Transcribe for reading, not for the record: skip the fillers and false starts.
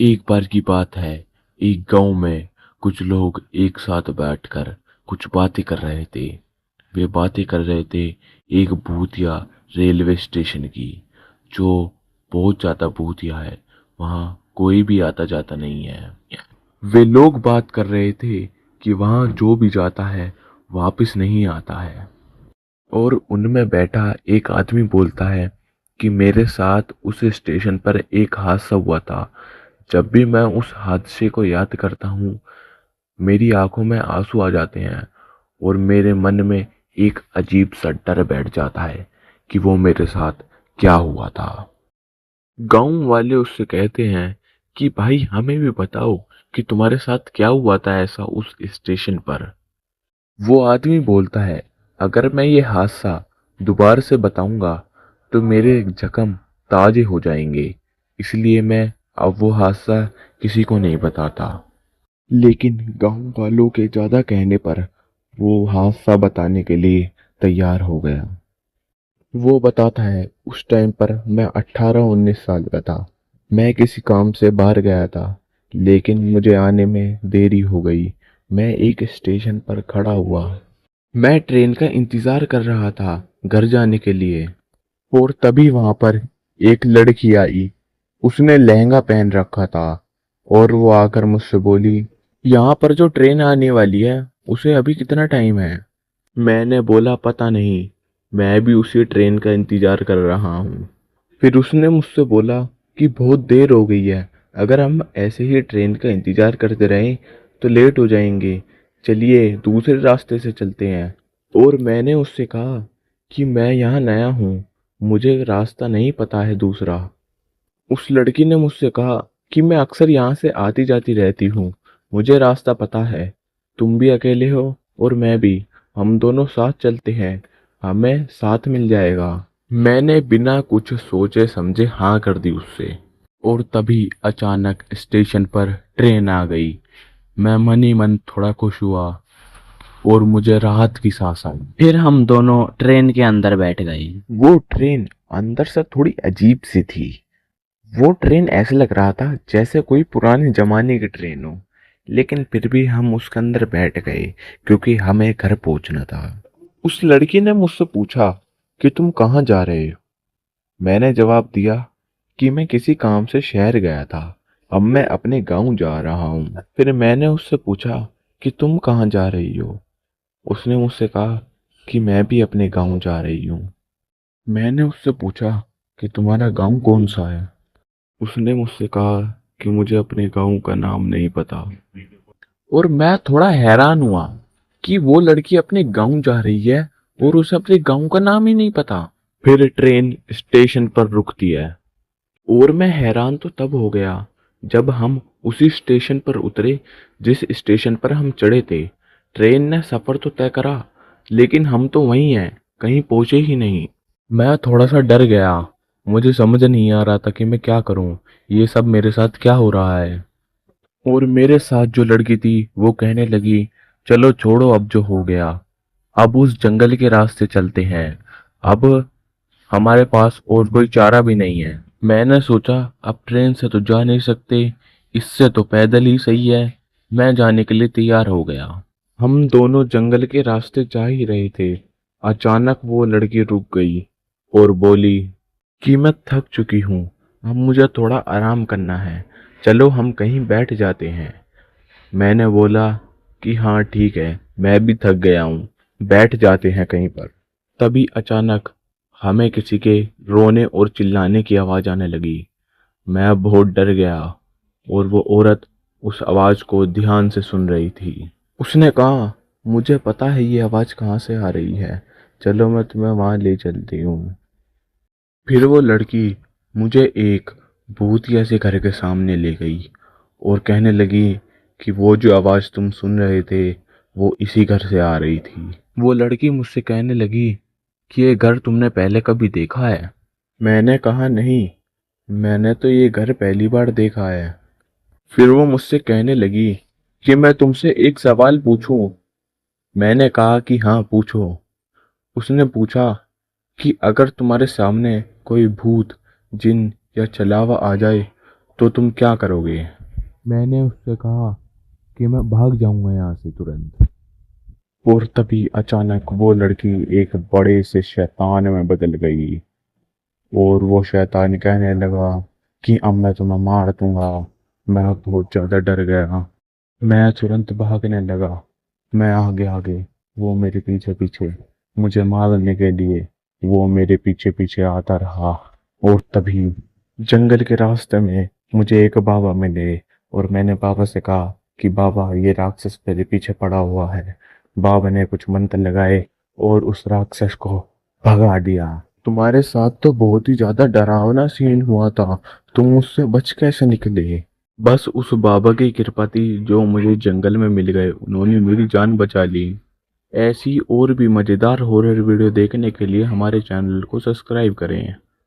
एक बार की बात है। एक गांव में कुछ लोग एक साथ बैठकर कुछ बातें कर रहे थे। वे बातें कर रहे थे एक भूतिया रेलवे स्टेशन की, जो बहुत ज़्यादा भूतिया है। वहाँ कोई भी आता जाता नहीं है। वे लोग बात कर रहे थे कि वहाँ जो भी जाता है वापस नहीं आता है। और उनमें बैठा एक आदमी बोलता है कि मेरे साथ उस स्टेशन पर एक हादसा हुआ था। जब भी मैं उस हादसे को याद करता हूँ, मेरी आंखों में आंसू आ जाते हैं और मेरे मन में एक अजीब सा डर बैठ जाता है कि वो मेरे साथ क्या हुआ था। गांव वाले उससे कहते हैं कि भाई हमें भी बताओ कि तुम्हारे साथ क्या हुआ था ऐसा उस स्टेशन पर। वो आदमी बोलता है, अगर मैं ये हादसा दोबारा से बताऊंगा तो मेरे जख्म ताजे हो जाएंगे, इसलिए मैं अब वो हादसा किसी को नहीं बताता। लेकिन गांव वालों के ज्यादा कहने पर वो हादसा बताने के लिए तैयार हो गया। वो बताता है, उस टाइम पर मैं 18-19 साल का था। मैं किसी काम से बाहर गया था, लेकिन मुझे आने में देरी हो गई। मैं एक स्टेशन पर खड़ा हुआ। मैं ट्रेन का इंतजार कर रहा था घर जाने के लिए। और तभी वहां पर एक लड़की आई। उसने लहंगा पहन रखा था और वो आकर मुझसे बोली, यहाँ पर जो ट्रेन आने वाली है उसे अभी कितना टाइम है। मैंने बोला पता नहीं, मैं भी उसी ट्रेन का इंतजार कर रहा हूँ। फिर उसने मुझसे बोला कि बहुत देर हो गई है, अगर हम ऐसे ही ट्रेन का इंतजार करते रहें तो लेट हो जाएंगे, चलिए दूसरे रास्ते से चलते हैं। और मैंने उससे कहा कि मैं यहाँ नया हूँ, मुझे रास्ता नहीं पता है दूसरा। उस लड़की ने मुझसे कहा कि मैं अक्सर यहाँ से आती जाती रहती हूँ, मुझे रास्ता पता है। तुम भी अकेले हो और मैं भी, हम दोनों साथ चलते हैं, हमें साथ मिल जाएगा। मैंने बिना कुछ सोचे समझे हाँ कर दी उससे। और तभी अचानक स्टेशन पर ट्रेन आ गई। मैं मन ही मन थोड़ा खुश हुआ और मुझे राहत की सांस आई। फिर हम दोनों ट्रेन के अंदर बैठ गए। वो ट्रेन अंदर से थोड़ी अजीब सी थी। वो ट्रेन ऐसे लग रहा था जैसे कोई पुराने जमाने की ट्रेन हो। लेकिन फिर भी हम उसके अंदर बैठ गए क्योंकि हमें घर पहुंचना था। उस लड़की ने मुझसे पूछा कि तुम कहाँ जा रहे हो। मैंने जवाब दिया कि मैं किसी काम से शहर गया था, अब मैं अपने गांव जा रहा हूँ। फिर मैंने उससे पूछा कि तुम कहाँ जा रही हो। उसने मुझसे कहा कि मैं भी अपने गांव जा रही हूँ। मैंने उससे पूछा कि तुम्हारा गांव कौन सा है। उसने मुझसे कहा कि मुझे अपने गांव का नाम नहीं पता। और मैं थोड़ा हैरान हुआ कि वो लड़की अपने गांव जा रही है और उसे अपने गांव का नाम ही नहीं पता। फिर ट्रेन स्टेशन पर रुकती है और मैं हैरान तो तब हो गया जब हम उसी स्टेशन पर उतरे जिस स्टेशन पर हम चढ़े थे। ट्रेन ने सफर तो तय करा, लेकिन हम तो वहीं हैं, कहीं पहुंचे ही नहीं। मैं थोड़ा सा डर गया। मुझे समझ नहीं आ रहा था कि मैं क्या करूं, ये सब मेरे साथ क्या हो रहा है। और मेरे साथ जो लड़की थी वो कहने लगी, चलो छोड़ो अब जो हो गया, अब उस जंगल के रास्ते चलते हैं। अब हमारे पास और कोई चारा भी नहीं है। मैंने सोचा अब ट्रेन से तो जा नहीं सकते, इससे तो पैदल ही सही है। मैं जाने के लिए तैयार हो गया। हम दोनों जंगल के रास्ते जा ही रहे थे, अचानक वो लड़की रुक गई और बोली कि मैं थक चुकी हूँ, अब मुझे थोड़ा आराम करना है, चलो हम कहीं बैठ जाते हैं। मैंने बोला कि हाँ ठीक है, मैं भी थक गया हूँ, बैठ जाते हैं कहीं पर। तभी अचानक हमें किसी के रोने और चिल्लाने की आवाज़ आने लगी। मैं बहुत डर गया और वो औरत उस आवाज़ को ध्यान से सुन रही थी। उसने कहा, मुझे पता है ये आवाज़ कहाँ से आ रही है, चलो मैं तुम्हें वहाँ ले चलती हूँ। फिर वो लड़की मुझे एक भूतिया से घर के सामने ले गई और कहने लगी कि वो जो आवाज़ तुम सुन रहे थे वो इसी घर से आ रही थी। वो लड़की मुझसे कहने लगी कि ये घर तुमने पहले कभी देखा है। मैंने कहा नहीं, मैंने तो ये घर पहली बार देखा है। फिर वो मुझसे कहने लगी कि मैं तुमसे एक सवाल पूछूं। मैंने कहा कि हाँ पूछो। उसने पूछा कि अगर तुम्हारे सामने कोई भूत, जिन या छलावा आ जाए तो तुम क्या करोगे? मैंने उससे कहा कि मैं भाग जाऊंगा यहाँ से तुरंत। और तभी अचानक वो लड़की एक बड़े से शैतान में बदल गई और वो शैतान कहने लगा कि अब मैं तुम्हें मार दूंगा। मैं बहुत ज्यादा डर गया। मैं तुरंत भागने लगा। मैं आगे आगे, वो मेरे पीछे पीछे, मुझे मारने के लिए वो मेरे पीछे पीछे आता रहा। और तभी जंगल के रास्ते में मुझे एक बाबा मिले और मैंने बाबा से कहा कि बाबा ये राक्षस मेरे पीछे पड़ा हुआ है। बाबा ने कुछ मंत्र लगाए और उस राक्षस को भगा दिया। तुम्हारे साथ तो बहुत ही ज्यादा डरावना सीन हुआ था, तुम उससे बच कैसे निकले? बस उस बाबा की कृपा थी जो मुझे जंगल में मिल गए, उन्होंने मेरी जान बचा ली। ऐसी और भी मजेदार हॉरर वीडियो देखने के लिए हमारे चैनल को सब्सक्राइब करें।